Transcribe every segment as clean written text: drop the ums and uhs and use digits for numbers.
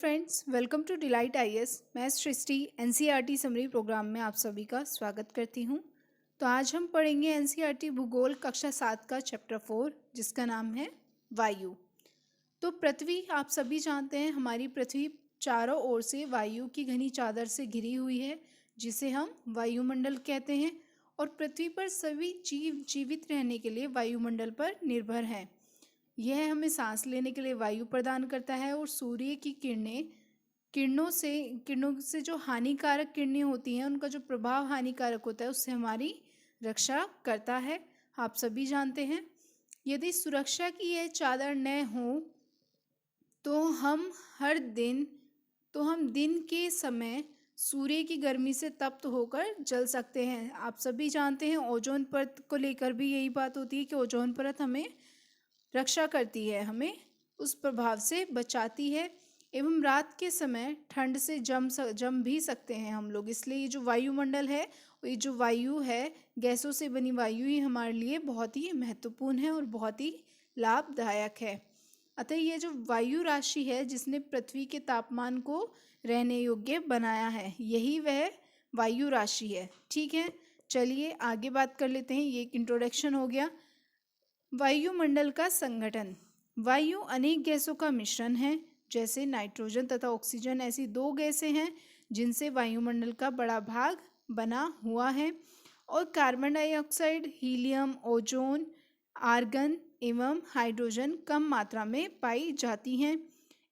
Friends, welcome to delight IAS. मैं Srishti NCERT summary programme में आप सभी का स्वागत करती हूं। तो आज हम पढ़ेंगे एनसीईआरटी भूगोल कक्षा 7 का चैप्टर 4, जिसका नाम है वायु। तो पृथ्वी, आप सभी जानते हैं, हमारी पृथ्वी चारों ओर से वायु की घनी चादर से घिरी हुई है, जिसे हम वायुमंडल कहते हैं। और पृथ्वी पर सभी जीव जीवित रहने के लिए वायुमंडल पर निर्भर हैं। यह हमें सांस लेने के लिए वायु प्रदान करता है और सूर्य की किरणों से जो हानिकारक किरणें होती हैं, उनका जो प्रभाव हानिकारक होता है, उससे हमारी रक्षा करता है। आप सभी जानते हैं, यदि सुरक्षा की यह चादर न हो तो हम दिन के समय सूर्य की गर्मी से तप्त होकर जल सकते हैं। आप सभी जानते हैं, ओजोन परत को लेकर भी यही बात होती है कि ओजोन परत हमें रक्षा करती है, हमें उस प्रभाव से बचाती है। एवं रात के समय ठंड से जम भी सकते हैं हम लोग। इसलिए ये जो वायुमंडल है, ये जो वायु है, गैसों से बनी वायु, ये हमारे लिए बहुत ही महत्वपूर्ण है और बहुत ही लाभदायक है। अतः ये जो वायु राशि है, जिसने पृथ्वी के तापमान को रहने योग्य बनाया है, यही वह वायु राशि है। ठीक है, चलिए आगे बात कर लेते हैं। ये एक इंट्रोडक्शन हो गया। वायुमंडल का संगठन। वायु अनेक गैसों का मिश्रण है, जैसे नाइट्रोजन तथा ऑक्सीजन ऐसी दो गैसें हैं जिनसे वायुमंडल का बड़ा भाग बना हुआ है। और carbon dioxide, helium, ozone, argon एवं हाइड्रोजन कम मात्रा में पाई जाती हैं।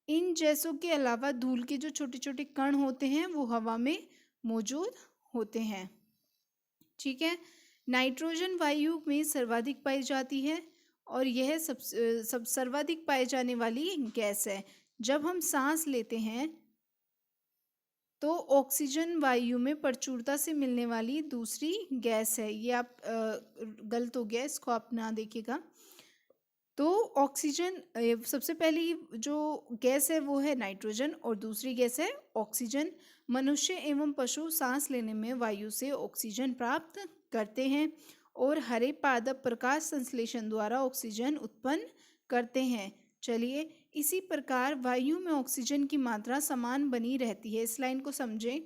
इन गैसों के अलावा धूल के जो छोटे छोटे कण होते हैं, वो हवा में मौजूद होते हैं। ठीक है, नाइट्रोजन वायु में सर्वाधिक पाई जाती है और यह सब सर्वाधिक पाए जाने वाली गैस है। जब हम सांस लेते हैं तो ऑक्सीजन वायु में प्रचुरता से मिलने वाली दूसरी गैस है। ये आप गलत हो गया, इसको आप ना देखिएगा। तो ऑक्सीजन, सबसे पहली जो गैस है वो है नाइट्रोजन और दूसरी गैस है ऑक्सीजन। मनुष्य एवं पशु सांस लेने में वायु से ऑक्सीजन प्राप्त करते हैं और हरे पादप प्रकाश संश्लेषण द्वारा ऑक्सीजन उत्पन्न करते हैं। चलिए, इसी प्रकार वायु में ऑक्सीजन की मात्रा समान बनी रहती है। इस लाइन को समझें।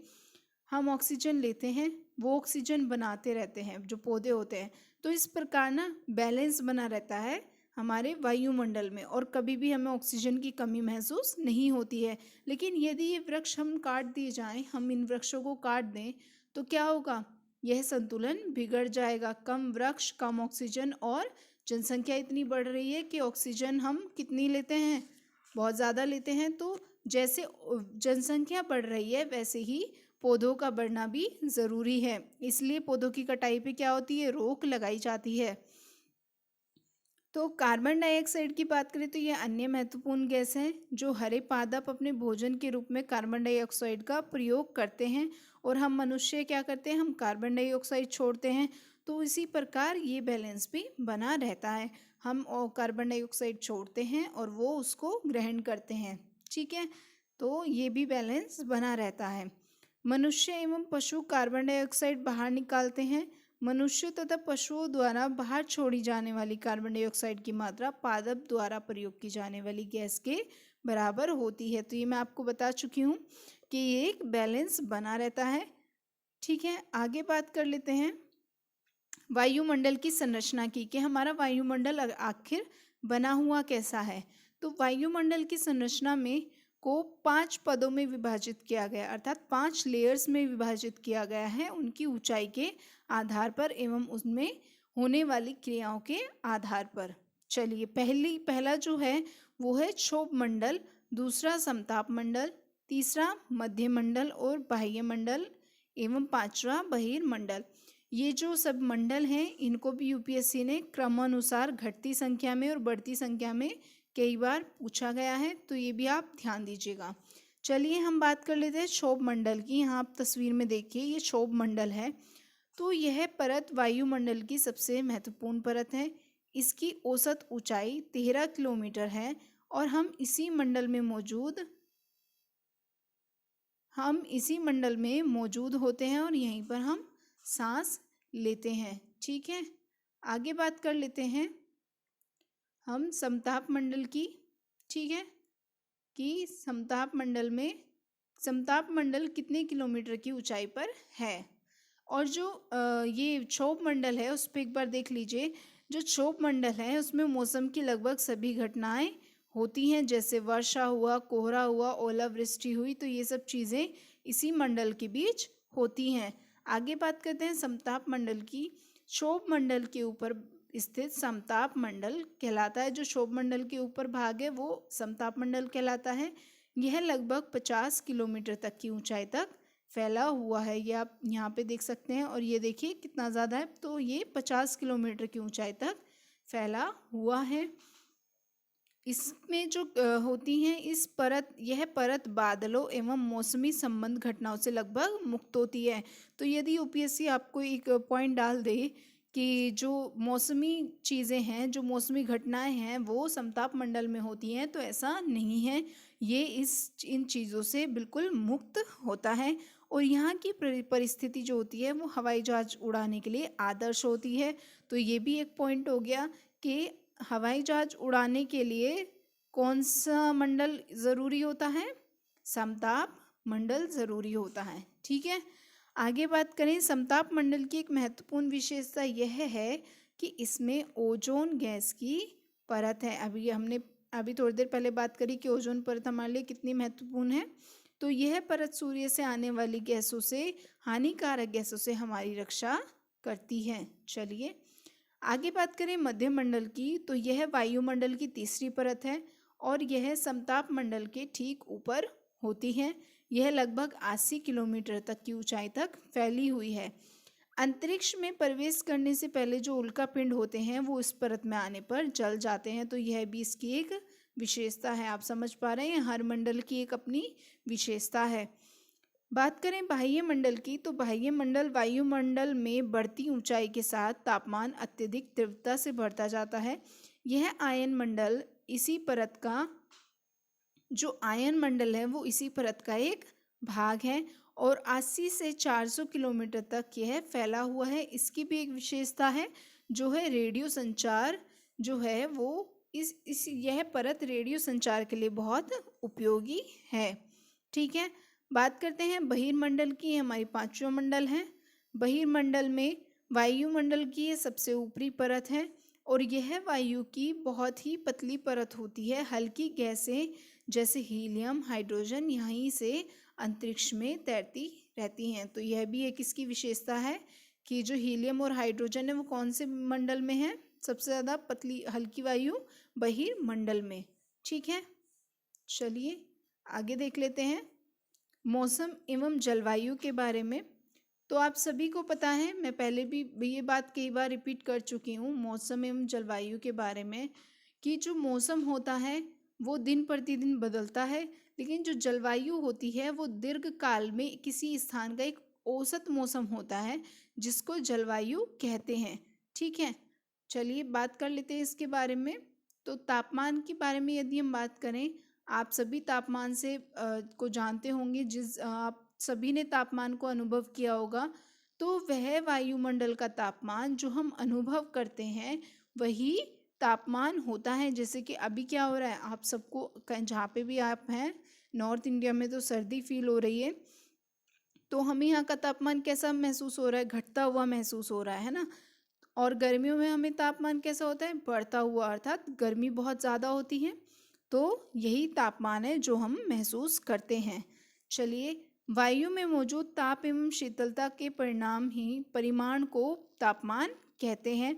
हम ऑक्सीजन लेते हैं, वो ऑक्सीजन बनाते रहते हैं जो पौधे होते हैं। तो इस प्रकार ना बैलेंस बना रहता है हमारे वायुमंडल में और कभी भी हमें ऑक्सीजन की कमी महसूस नहीं होती है। लेकिन यदि ये वृक्ष हम काट दिए जाएं, हम इन वृक्षों को काट दें, तो क्या होगा? यह संतुलन बिगड़ जाएगा। कम वृक्ष, कम ऑक्सीजन, और जनसंख्या इतनी बढ़ रही है कि ऑक्सीजन हम कितनी लेते हैं? बहुत ज़्यादा लेते हैं। तो जैसे जनसंख्या बढ़ रही है, वैसे ही पौधों का बढ़ना भी ज़रूरी है। इसलिए पौधों की कटाई पे क्या होती है? रोक लगाई जाती है। तो कार्बन डाइऑक्साइड की बात करें तो ये अन्य महत्वपूर्ण गैस है जो हरे पादप अपने भोजन के रूप में कार्बन डाइऑक्साइड का प्रयोग करते हैं और हम मनुष्य क्या करते हैं? हम कार्बन डाइऑक्साइड छोड़ते हैं। तो इसी प्रकार ये बैलेंस भी बना रहता है। हम कार्बन डाइऑक्साइड छोड़ते हैं और वो उसको ग्रहण करते हैं। ठीक है, तो ये भी बैलेंस बना रहता है। मनुष्य एवं पशु कार्बन डाइऑक्साइड बाहर निकालते हैं। मनुष्य तथा पशुओं द्वारा बाहर छोड़ी जाने वाली कार्बन डाइऑक्साइड की मात्रा पादप द्वारा प्रयोग की जाने वाली गैस के बराबर होती है। तो ये मैं आपको बता चुकी हूँ कि ये एक बैलेंस बना रहता है। ठीक है, आगे बात कर लेते हैं वायुमंडल की संरचना की, कि हमारा वायुमंडल आखिर बना हुआ कैसा है। तो वायुमंडल की संरचना में को 5 पदों में विभाजित किया गया, अर्थात 5 लेयर्स में विभाजित किया गया है, उनकी ऊंचाई के आधार पर एवं उसमें होने वाली क्रियाओं के आधार पर। चलिए, पहला जो है वो है क्षोभ मंडल, दूसरा समताप मंडल, तीसरा मध्य मंडल और बाह्य मंडल एवं पांचवा बहिर्मंडल। ये जो सब मंडल हैं, इनको भी यूपीएससी ने क्रमानुसार घटती संख्या में और बढ़ती संख्या में कई बार पूछा गया है, तो ये भी आप ध्यान दीजिएगा। चलिए, हम बात कर लेते हैं क्षोभ मंडल की। यहाँ आप तस्वीर में देखिए, ये क्षोभ मंडल है। तो यह परत वायुमंडल की सबसे महत्वपूर्ण परत है। इसकी औसत ऊंचाई 13 किलोमीटर है और हम इसी मंडल में मौजूद होते हैं और यहीं पर हम सांस लेते हैं। ठीक है, आगे बात कर लेते हैं हम समताप मंडल की। ठीक है, कि समताप मंडल कितने किलोमीटर की ऊंचाई पर है। और जो ये क्षोभ मंडल है उस पर एक बार देख लीजिए। जो क्षोभ मंडल है उसमें मौसम की लगभग सभी घटनाएं होती हैं, जैसे वर्षा हुआ, कोहरा हुआ, ओलावृष्टि हुई, तो ये सब चीज़ें इसी मंडल के बीच होती हैं। आगे बात करते हैं समताप मंडल की। क्षोभ मंडल के ऊपर स्थित समताप मंडल कहलाता है। जो क्षोभ मंडल के ऊपर भाग है वो समताप मंडल कहलाता है। यह लगभग 50 किलोमीटर तक की ऊंचाई तक फैला हुआ है। ये आप यहाँ पे देख सकते हैं। और ये देखिए कितना ज़्यादा है, तो ये 50 किलोमीटर की ऊंचाई तक फैला हुआ है। इसमें जो होती हैं यह परत बादलों एवं मौसमी संबंध घटनाओं से लगभग मुक्त होती है। तो यदि यूपीएससी आपको एक पॉइंट डाल दे कि जो मौसमी चीज़ें हैं, जो मौसमी घटनाएं हैं वो समताप मंडल में होती हैं, तो ऐसा नहीं है। ये इन चीज़ों से बिल्कुल मुक्त होता है। और यहाँ की परिस्थिति जो होती है वो हवाई जहाज उड़ाने के लिए आदर्श होती है। तो ये भी एक पॉइंट हो गया कि हवाई जहाज उड़ाने के लिए कौन सा मंडल ज़रूरी होता है? समताप मंडल ज़रूरी होता है। ठीक है, आगे बात करें। समताप मंडल की एक महत्वपूर्ण विशेषता यह है कि इसमें ओजोन गैस की परत है। अभी थोड़ी देर पहले बात करी कि ओजोन परत हमारे लिए कितनी महत्वपूर्ण है। तो यह परत सूर्य से आने वाली गैसों से, हानिकारक गैसों से हमारी रक्षा करती है। चलिए आगे बात करें मध्य मंडल की। तो यह वायुमंडल की तीसरी परत है और यह समताप मंडल के ठीक ऊपर होती है। यह लगभग 80 किलोमीटर तक की ऊंचाई तक फैली हुई है। अंतरिक्ष में प्रवेश करने से पहले जो उल्का पिंड होते हैं वो इस परत में आने पर जल जाते हैं। तो यह भी इसकी एक विशेषता है। आप समझ पा रहे हैं, हर मंडल की एक अपनी विशेषता है। बात करें बाह्य मंडल की। तो बाह्य मंडल वायुमंडल में बढ़ती ऊंचाई के साथ तापमान अत्यधिक तीव्रता से बढ़ता जाता है। यह आयन मंडल इसी परत का जो आयन मंडल है वो इसी परत का एक भाग है और 80 से 400 किलोमीटर तक यह फैला हुआ है। इसकी भी एक विशेषता है जो है रेडियो संचार जो है वो यह परत रेडियो संचार के लिए बहुत उपयोगी है। ठीक है, बात करते हैं बहिर्मंडल की। हमारी पांचवा मंडल है। बहिर्मंडल में वायुमंडल की ये सबसे ऊपरी परत है और यह वायु की बहुत ही पतली परत होती है। हल्की गैसें जैसे हीलियम, हाइड्रोजन यहीं से अंतरिक्ष में तैरती रहती हैं। तो यह भी एक इसकी विशेषता है कि जो हीलियम और हाइड्रोजन है वो कौन से मंडल में है? सबसे ज़्यादा पतली हल्की वायु बहिर्मंडल में। ठीक है, चलिए आगे देख लेते हैं मौसम एवं जलवायु के बारे में। तो आप सभी को पता है, मैं पहले भी ये बात कई बार रिपीट कर चुकी हूँ मौसम एवं जलवायु के बारे में, कि जो मौसम होता है वो दिन प्रतिदिन बदलता है, लेकिन जो जलवायु होती है वो दीर्घ काल में किसी स्थान का एक औसत मौसम होता है जिसको जलवायु कहते हैं। ठीक है, चलिए बात कर लेते हैं इसके बारे में। तो तापमान के बारे में यदि हम बात करें, आप सभी तापमान से को जानते होंगे। आप सभी ने तापमान को अनुभव किया होगा। तो वह वायुमंडल का तापमान जो हम अनुभव करते हैं वही तापमान होता है। जैसे कि अभी क्या हो रहा है, आप सबको जहाँ पे भी आप हैं, नॉर्थ इंडिया में तो सर्दी फील हो रही है, तो हमें यहाँ का तापमान कैसा महसूस हो रहा है? घटता हुआ महसूस हो रहा है ना। और गर्मियों में हमें तापमान कैसा होता है? बढ़ता हुआ, अर्थात गर्मी बहुत ज़्यादा होती है। तो यही तापमान है जो हम महसूस करते हैं। चलिए, वायु में मौजूद ताप एवं शीतलता के परिमाण को तापमान कहते हैं।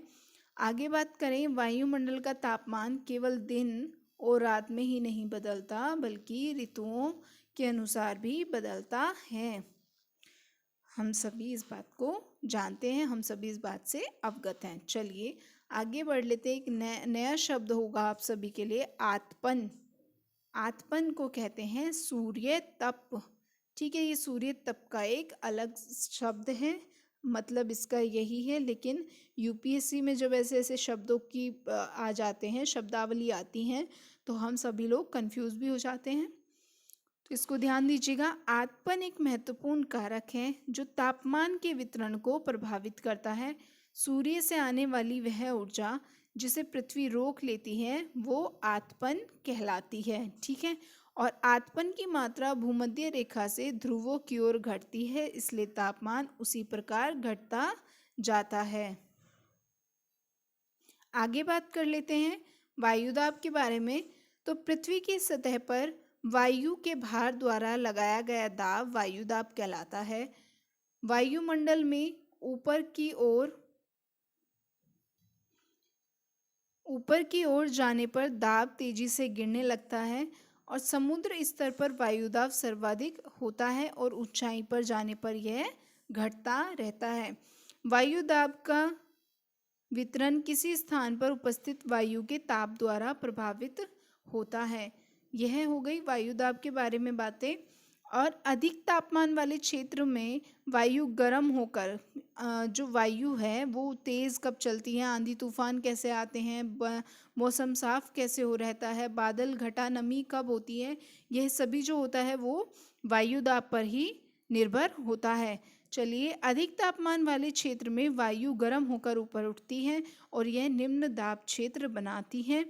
आगे बात करें, वायुमंडल का तापमान केवल दिन और रात में ही नहीं बदलता बल्कि ऋतुओं के अनुसार भी बदलता है। हम सभी इस बात को जानते हैं, हम सभी इस बात से अवगत हैं। चलिए आगे बढ़ लेते हैं। एक नया शब्द होगा आप सभी के लिए, आतपन। आतपन को कहते हैं सूर्य तप। ठीक है, ये सूर्य तप का एक अलग शब्द है, मतलब इसका यही है। लेकिन यूपीएससी में जब ऐसे ऐसे शब्दों की आ जाते हैं, शब्दावली आती हैं, तो हम सभी लोग कंफ्यूज भी हो जाते हैं। तो इसको ध्यान दीजिएगा। आतपन एक महत्वपूर्ण कारक है जो तापमान के वितरण को प्रभावित करता है। सूर्य से आने वाली वह ऊर्जा जिसे पृथ्वी रोक लेती है वो आतपन कहलाती है। ठीक है, और आतपन की मात्रा भूमध्य रेखा से ध्रुवों की ओर घटती है, इसलिए तापमान उसी प्रकार घटता जाता है। आगे बात कर लेते हैं वायुदाब के बारे में। तो पृथ्वी की सतह पर वायु के भार द्वारा लगाया गया दाब वायुदाब कहलाता है। वायुमंडल में ऊपर की ओर जाने पर दाब तेजी से गिरने लगता है और समुद्र स्तर पर वायुदाब सर्वाधिक होता है और ऊंचाई पर जाने पर यह घटता रहता है। वायुदाब का वितरण किसी स्थान पर उपस्थित वायु के ताप द्वारा प्रभावित होता है। यह हो गई वायुदाब के बारे में बातें। और अधिक तापमान वाले क्षेत्र में वायु गर्म होकर जो वायु है वो तेज़ कब चलती है, आंधी तूफान कैसे आते हैं, मौसम साफ कैसे हो रहता है, बादल घटा नमी कब होती है, यह सभी जो होता है वो वायुदाब पर ही निर्भर होता है। चलिए, अधिक तापमान वाले क्षेत्र में वायु गर्म होकर ऊपर उठती है और यह निम्न दाब क्षेत्र बनाती है।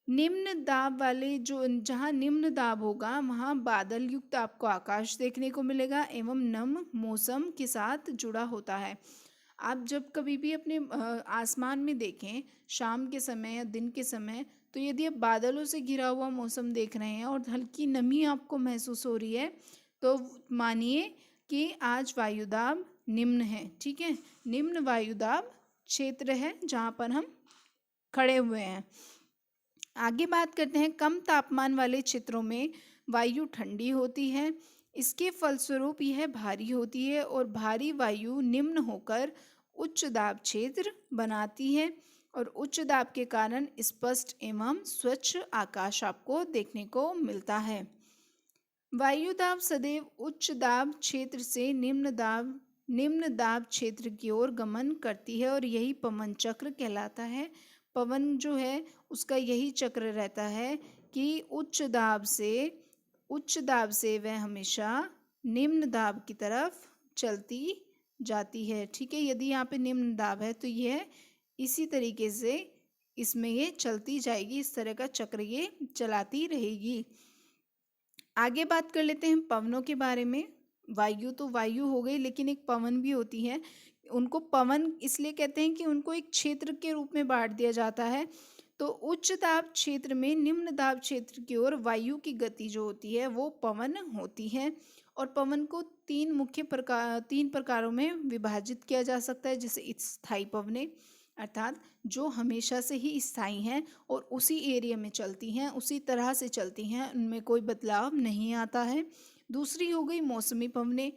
निम्न दाब वाले जो जहाँ निम्न दाब होगा वहाँ बादल युक्त आपको आकाश देखने को मिलेगा एवं नम मौसम के साथ जुड़ा होता है। आप जब कभी भी अपने आसमान में देखें शाम के समय या दिन के समय, तो यदि आप बादलों से घिरा हुआ मौसम देख रहे हैं और हल्की नमी आपको महसूस हो रही है, तो मानिए कि आज वायुदाब निम्न है। ठीक है, निम्न वायुदाब क्षेत्र है जहाँ पर हम खड़े हुए हैं। आगे बात करते हैं, कम तापमान वाले क्षेत्रों में वायु ठंडी होती है। इसके फलस्वरूप यह भारी होती है और भारी वायु निम्न होकर उच्च दाब क्षेत्र बनाती है और उच्च दाब के कारण स्पष्ट एवं स्वच्छ आकाश आपको देखने को मिलता है। वायु दाब सदैव उच्च दाब क्षेत्र से निम्न दाब क्षेत्र की ओर गमन करती है और यही पवन चक्र कहलाता है। पवन जो है उसका यही चक्र रहता है कि उच्च दाब से वह हमेशा निम्न दाब की तरफ चलती जाती है। ठीक है, यदि यहाँ पे निम्न दाब है तो यह इसी तरीके से इसमें ये चलती जाएगी, इस तरह का चक्र ये चलाती रहेगी। आगे बात कर लेते हैं पवनों के बारे में। वायु तो वायु हो गई, लेकिन एक पवन भी होती है। उनको पवन इसलिए कहते हैं कि उनको एक क्षेत्र के रूप में बांट दिया जाता है। तो उच्च दाब क्षेत्र में निम्न दाब क्षेत्र की ओर वायु की गति जो होती है वो पवन होती है। और पवन को तीन प्रकारों में विभाजित किया जा सकता है, जैसे स्थायी पवनें अर्थात जो हमेशा से ही स्थायी हैं और उसी एरिया में चलती हैं, उसी तरह से चलती हैं, उनमें कोई बदलाव नहीं आता है। दूसरी हो गई मौसमी पवनें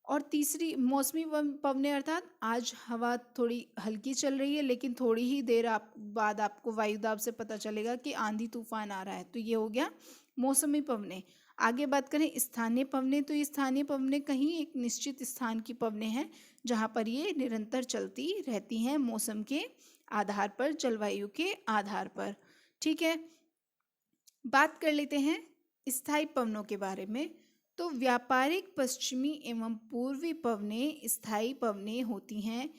और तीसरी मौसमी पवनें अर्थात आज हवा थोड़ी हल्की चल रही है लेकिन थोड़ी ही देर बाद आपको वायुदाब से पता चलेगा कि आंधी तूफान आ रहा है, तो ये हो गया मौसमी पवनें। आगे बात करें स्थानीय पवनें, तो ये स्थानीय पवनें कहीं एक निश्चित स्थान की पवनें हैं जहाँ पर ये निरंतर चलती रहती हैं मौसम के आधार पर, जलवायु के आधार पर। ठीक है, बात कर लेते हैं स्थायी पवनों के बारे में। तो व्यापारिक पश्चिमी एवं पूर्वी पवनें स्थायी पवनें होती हैं।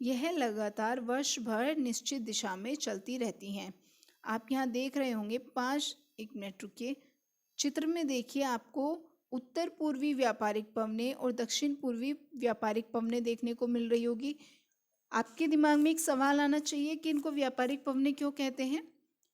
यह लगातार वर्ष भर निश्चित दिशा में चलती रहती हैं। आप यहाँ देख रहे होंगे एक मिनट रुकिए, चित्र में देखिए आपको उत्तर पूर्वी व्यापारिक पवनें और दक्षिण पूर्वी व्यापारिक पवनें देखने को मिल रही होगी। आपके दिमाग में एक सवाल आना चाहिए कि इनको व्यापारिक पवनें क्यों कहते हैं।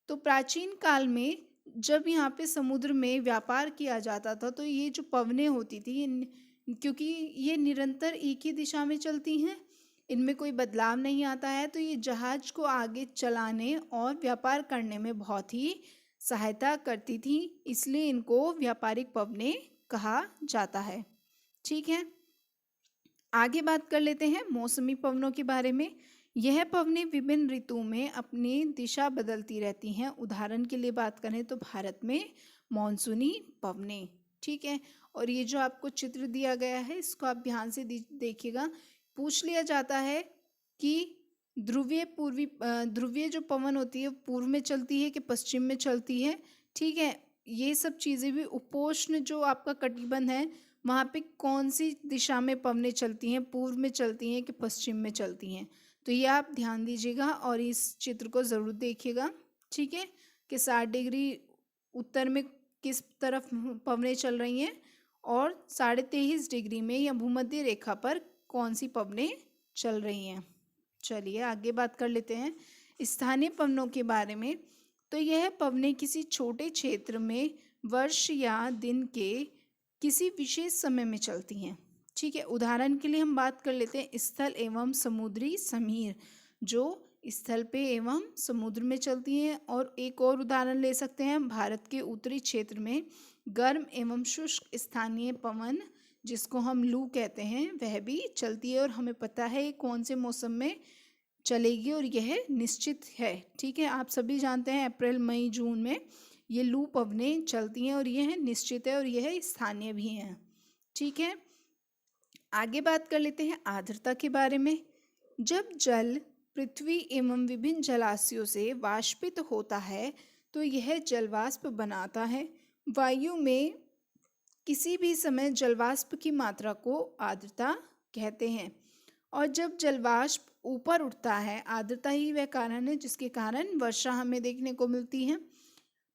तो प्राचीन काल में जब यहाँ पे समुद्र में व्यापार किया जाता था तो ये जो पवनें होती थी क्योंकि ये निरंतर एक ही दिशा में चलती हैं, इनमें कोई बदलाव नहीं आता है, तो ये जहाज को आगे चलाने और व्यापार करने में बहुत ही सहायता करती थी, इसलिए इनको व्यापारिक पवनें कहा जाता है। ठीक है, आगे बात कर लेते हैं मौसमी पवनों के बारे में। यह पवनें विभिन्न ऋतुओं में अपनी दिशा बदलती रहती हैं। उदाहरण के लिए बात करें तो भारत में मॉनसूनी पवनें। ठीक है, और ये जो आपको चित्र दिया गया है इसको आप ध्यान से देखिएगा। पूछ लिया जाता है कि ध्रुवीय जो पवन होती है पूर्व में चलती है कि पश्चिम में चलती है। ठीक है, ये सब चीज़ें भी उपोष्ण जो आपका कटिबंध है वहाँ पे कौन सी दिशा में पवनें चलती हैं, पूर्व में चलती हैं कि पश्चिम में चलती हैं, तो ये आप ध्यान दीजिएगा और इस चित्र को ज़रूर देखिएगा। ठीक है, कि 60 डिग्री उत्तर में किस तरफ पवनें चल रही हैं और 23.5 डिग्री में या भूमध्य रेखा पर कौन सी पवनें चल रही हैं। चलिए आगे बात कर लेते हैं स्थानीय पवनों के बारे में। तो यह पवनें किसी छोटे क्षेत्र में वर्ष या दिन के किसी विशेष समय में चलती हैं। ठीक है, उदाहरण के लिए हम बात कर लेते हैं स्थल एवं समुद्री समीर, जो स्थल पे एवं समुद्र में चलती हैं। और एक और उदाहरण ले सकते हैं, भारत के उत्तरी क्षेत्र में गर्म एवं शुष्क स्थानीय पवन, जिसको हम लू कहते हैं, वह भी चलती है और हमें पता है ये कौन से मौसम में चलेगी और यह निश्चित है। ठीक है, आप सभी जानते हैं अप्रैल मई जून में ये लू पवनें चलती हैं और यह निश्चित है और यह स्थानीय भी हैं। ठीक है, आगे बात कर लेते हैं आर्द्रता के बारे में। जब जल पृथ्वी एवं विभिन्न जलाशयों से वाष्पित होता है तो यह जलवाष्प बनाता है। वायु में किसी भी समय जलवाष्प की मात्रा को आर्द्रता कहते हैं। और जब जलवाष्प ऊपर उठता है, आर्द्रता ही वह कारण है जिसके कारण वर्षा हमें देखने को मिलती है।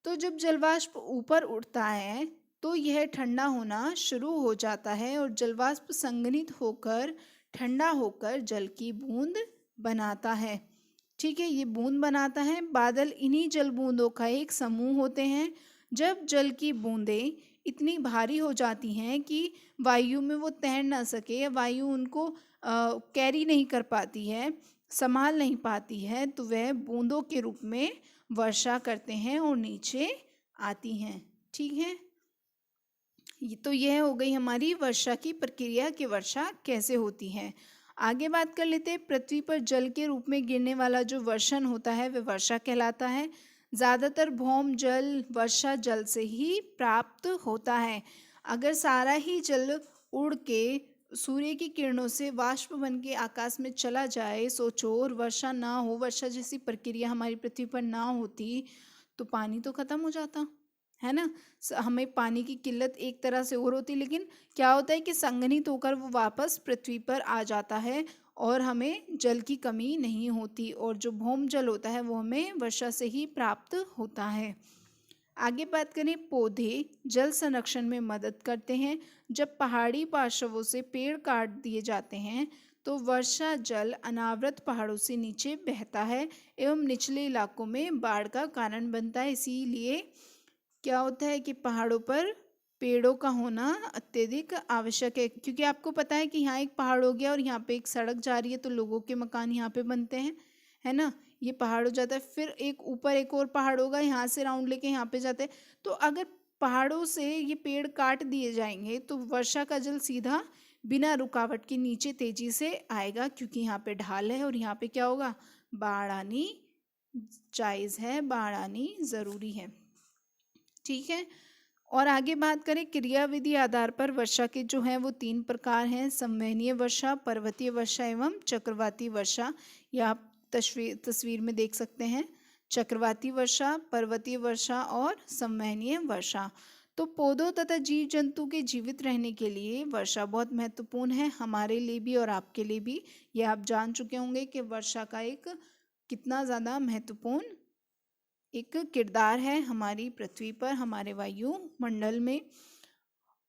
तो जब जलवाष्प ऊपर उठता है तो यह ठंडा होना शुरू हो जाता है और जलवाष्प संघनित होकर ठंडा होकर जल की बूंद बनाता है। ठीक है, ये बूंद बनाता है। बादल इन्हीं जल बूंदों का एक समूह होते हैं। जब जल की बूंदें इतनी भारी हो जाती हैं कि वायु में वो तैर ना सके या वायु उनको कैरी नहीं कर पाती है, संभाल नहीं पाती है, तो वह बूंदों के रूप में वर्षा करते हैं और नीचे आती हैं। ठीक है, तो यह हो गई हमारी वर्षा की प्रक्रिया कि वर्षा कैसे होती है। आगे बात कर लेते हैं पृथ्वी पर जल के रूप में गिरने वाला जो वर्षण होता है वह वर्षा कहलाता है। ज़्यादातर भौम जल वर्षा जल से ही प्राप्त होता है। अगर सारा ही जल उड़ के सूर्य की किरणों से वाष्प बन के आकाश में चला जाए, सोचो, और वर्षा ना हो, वर्षा जैसी प्रक्रिया हमारी पृथ्वी पर ना होती तो पानी तो खत्म हो जाता है ना। हमें पानी की किल्लत एक तरह से और होती, लेकिन क्या होता है कि संघनित होकर वो वापस पृथ्वी पर आ जाता है और हमें जल की कमी नहीं होती और जो भौम जल होता है वो हमें वर्षा से ही प्राप्त होता है। आगे बात करें, पौधे जल संरक्षण में मदद करते हैं। जब पहाड़ी पार्श्वों से पेड़ काट दिए जाते हैं तो वर्षा जल अनावृत पहाड़ों से नीचे बहता है एवं निचले इलाकों में बाढ़ का कारण बनता है। इसीलिए क्या होता है कि पहाड़ों पर पेड़ों का होना अत्यधिक आवश्यक है, क्योंकि आपको पता है कि यहाँ एक पहाड़ हो गया और यहाँ पे एक सड़क जा रही है तो लोगों के मकान यहाँ पे बनते हैं, है ना। ये पहाड़ हो जाता है, फिर एक ऊपर एक और पहाड़ होगा, यहाँ से राउंड लेके यहाँ पे जाते हैं। तो अगर पहाड़ों से ये पेड़ काट दिए जाएंगे तो वर्षा का जल सीधा बिना रुकावट के नीचे तेजी से आएगा, क्योंकि यहाँ पे ढाल है और यहाँ पे क्या होगा, बाढ़ आनी जायज़ है, बाढ़ आनी ज़रूरी है। ठीक है, और आगे बात करें क्रियाविधि आधार पर वर्षा के जो हैं वो 3 प्रकार हैं, संवहनीय वर्षा, पर्वतीय वर्षा एवं चक्रवाती वर्षा। यह आप तस्वीर में देख सकते हैं, चक्रवाती वर्षा, पर्वतीय वर्षा और संवहनीय वर्षा। तो पौधों तथा जीव जंतु के जीवित रहने के लिए वर्षा बहुत महत्वपूर्ण है, हमारे लिए भी और आपके लिए भी। यह आप जान चुके होंगे कि वर्षा का एक कितना ज़्यादा महत्वपूर्ण एक किरदार है हमारी पृथ्वी पर, हमारे वायुमंडल में।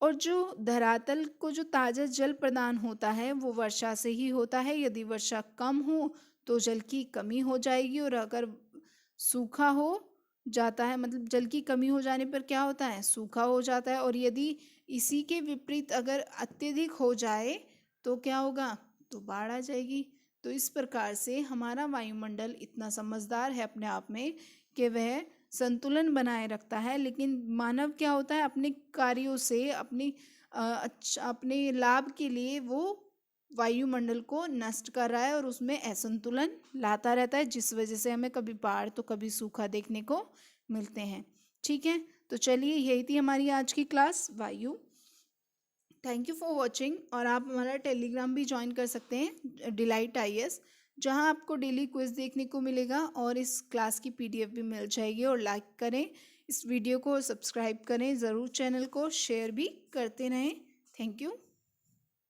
और जो धरातल को जो ताज़ा जल प्रदान होता है वो वर्षा से ही होता है। यदि वर्षा कम हो तो जल की कमी हो जाएगी, और अगर सूखा हो जाता है, मतलब जल की कमी हो जाने पर क्या होता है, सूखा हो जाता है। और यदि इसी के विपरीत अगर अत्यधिक हो जाए तो क्या होगा, तो बाढ़ आ जाएगी। तो इस प्रकार से हमारा वायुमंडल इतना समझदार है अपने आप में कि वह संतुलन बनाए रखता है, लेकिन मानव क्या होता है, अपने कार्यों से अपने लाभ के लिए वो वायुमंडल को नष्ट कर रहा है और उसमें असंतुलन लाता रहता है, जिस वजह से हमें कभी बाढ़ तो कभी सूखा देखने को मिलते हैं। ठीक है, तो चलिए यही थी हमारी आज की क्लास वायु। Thank you for watching. और आप हमारा टेलीग्राम भी ज्वाइन कर सकते हैं, डिलाइट IAS, जहां आपको डेली क्विज देखने को मिलेगा और इस क्लास की PDF भी मिल जाएगी। और लाइक करें इस वीडियो को, सब्सक्राइब करें ज़रूर, चैनल को शेयर भी करते रहें। Thank you.